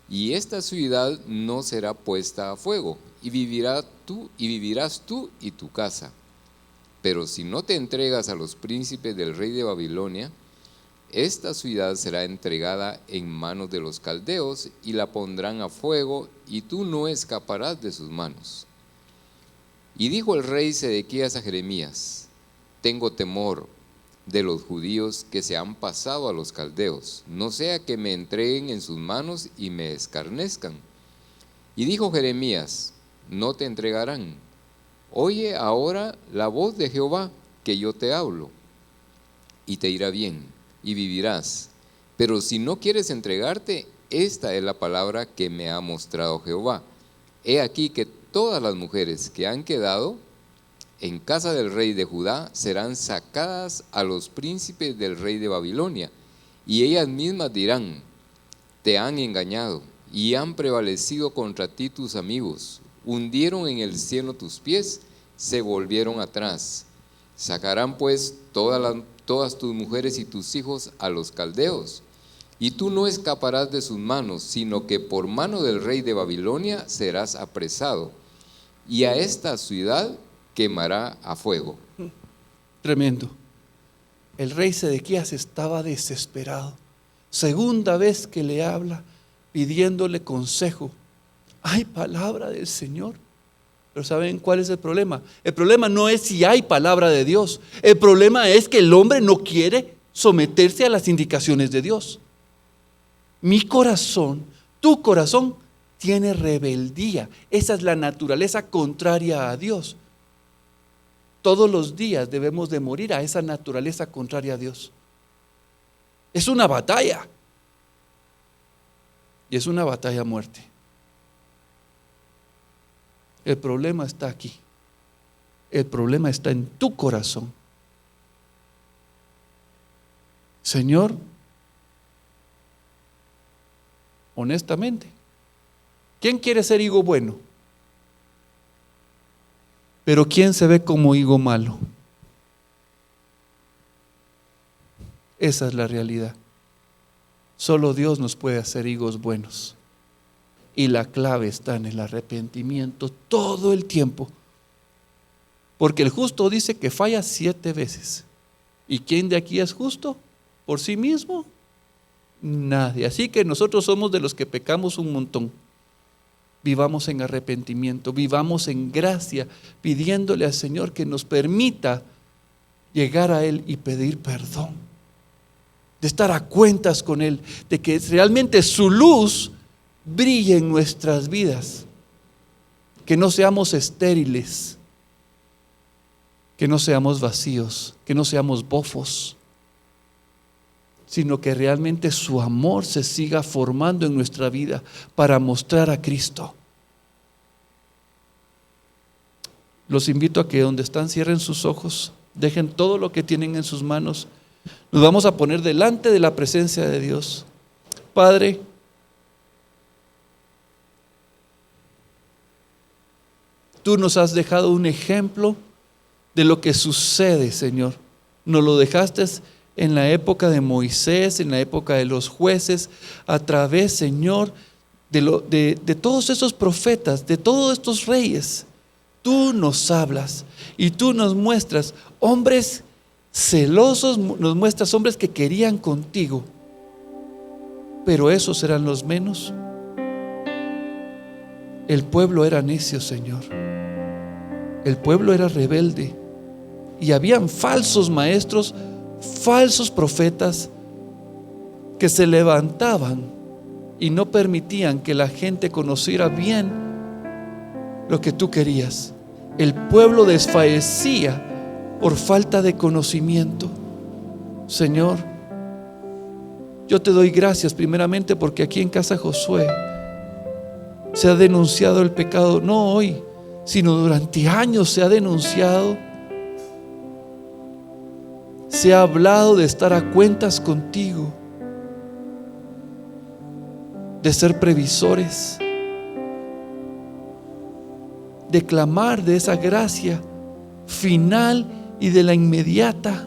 y esta ciudad no será puesta a fuego, y vivirás tú y tu casa. Pero si no te entregas a los príncipes del rey de Babilonia, esta ciudad será entregada en manos de los caldeos, y la pondrán a fuego, y tú no escaparás de sus manos. Y dijo el rey Sedequías a Jeremías: tengo temor de los judíos que se han pasado a los caldeos, no sea que me entreguen en sus manos y me escarnezcan. Y dijo Jeremías: no te entregarán. Oye ahora la voz de Jehová, que yo te hablo, y te irá bien, y vivirás. Pero si no quieres entregarte, esta es la palabra que me ha mostrado Jehová. He aquí que todas las mujeres que han quedado en casa del rey de Judá serán sacadas a los príncipes del rey de Babilonia, y ellas mismas dirán: te han engañado, y han prevalecido contra ti tus amigos, hundieron en el cielo tus pies, se volvieron atrás. Sacarán pues todas tus mujeres y tus hijos a los caldeos, y tú no escaparás de sus manos, sino que por mano del rey de Babilonia serás apresado, y a esta ciudad quemará a fuego. Tremendo. El rey Sedequías estaba desesperado. Segunda vez que le habla pidiéndole consejo. Hay palabra del Señor. Pero ¿saben cuál es el problema? El problema no es si hay palabra de Dios. El problema es que el hombre no quiere someterse a las indicaciones de Dios. Mi corazón, tu corazón, tiene rebeldía. Esa es la naturaleza contraria a Dios. Todos los días debemos de morir a esa naturaleza contraria a Dios. Es una batalla. Y es una batalla a muerte. El problema está aquí. El problema está en tu corazón. Señor, honestamente, ¿quién quiere ser higo bueno? Pero ¿quién se ve como higo malo? Esa es la realidad. Solo Dios nos puede hacer higos buenos. Y la clave está en el arrepentimiento todo el tiempo. Porque el justo dice que falla 7 veces. ¿Y quién de aquí es justo? ¿Por sí mismo? Nadie. Así que nosotros somos de los que pecamos un montón. Vivamos en arrepentimiento, vivamos en gracia, pidiéndole al Señor que nos permita llegar a Él y pedir perdón. De estar a cuentas con Él, de que realmente su luz brille en nuestras vidas, que no seamos estériles, que no seamos vacíos, que no seamos bofos, sino que realmente su amor se siga formando en nuestra vida para mostrar a Cristo. Los invito a que donde están cierren sus ojos, dejen todo lo que tienen en sus manos. Nos vamos a poner delante de la presencia de Dios. Padre, tú nos has dejado un ejemplo de lo que sucede, Señor. Nos lo dejaste en la época de Moisés, en la época de los jueces, a través, Señor, de todos esos profetas, de todos estos reyes. Tú nos hablas y tú nos muestras hombres celosos, nos muestras hombres que querían contigo, pero esos eran los menos. El pueblo era necio, Señor. El pueblo era rebelde y habían falsos maestros, falsos profetas que se levantaban y no permitían que la gente conociera bien lo que tú querías. El pueblo desfallecía por falta de conocimiento. Señor, yo te doy gracias primeramente porque aquí en Casa Josué se ha denunciado el pecado, no hoy, sino durante años se ha denunciado. Se ha hablado de estar a cuentas contigo, de ser previsores, de clamar de esa gracia final y de la inmediata.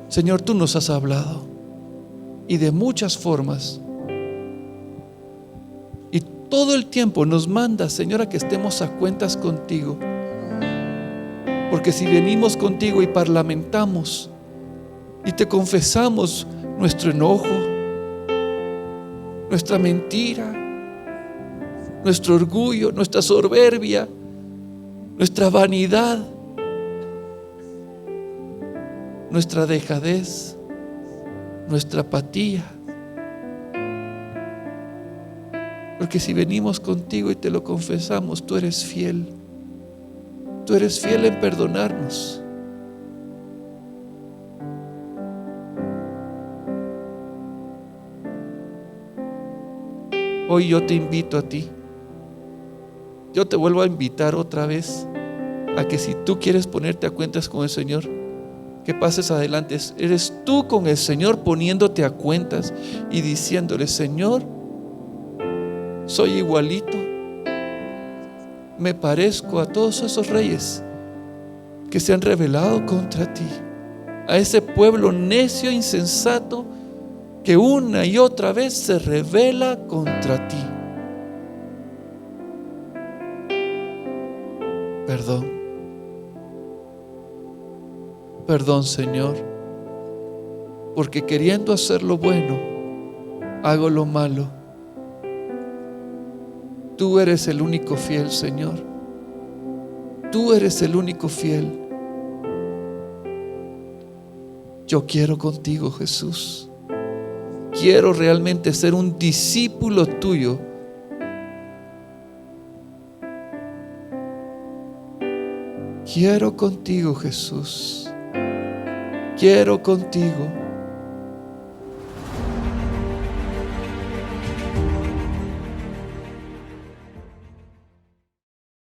Señor, tú nos has hablado y de muchas formas, y todo el tiempo nos mandas, Señor, a que estemos a cuentas contigo, porque si venimos contigo y parlamentamos y te confesamos nuestro enojo, nuestra mentira, nuestro orgullo, nuestra soberbia, nuestra vanidad, nuestra dejadez, nuestra apatía. Porque si venimos contigo y te lo confesamos, tú eres fiel. Tú eres fiel en perdonarnos. Hoy yo te invito a ti. Yo te vuelvo a invitar otra vez a que si tú quieres ponerte a cuentas con el Señor, que pases adelante. Eres tú con el Señor poniéndote a cuentas y diciéndole: Señor, soy igualito, me parezco a todos esos reyes que se han rebelado contra ti, a ese pueblo necio, insensato, que una y otra vez se rebela contra ti. Perdón, Señor, porque queriendo hacer lo bueno, hago lo malo. Tú eres el único fiel, Señor. Tú eres el único fiel. Yo quiero contigo, Jesús. Quiero realmente ser un discípulo tuyo. Quiero contigo, Jesús. Quiero contigo.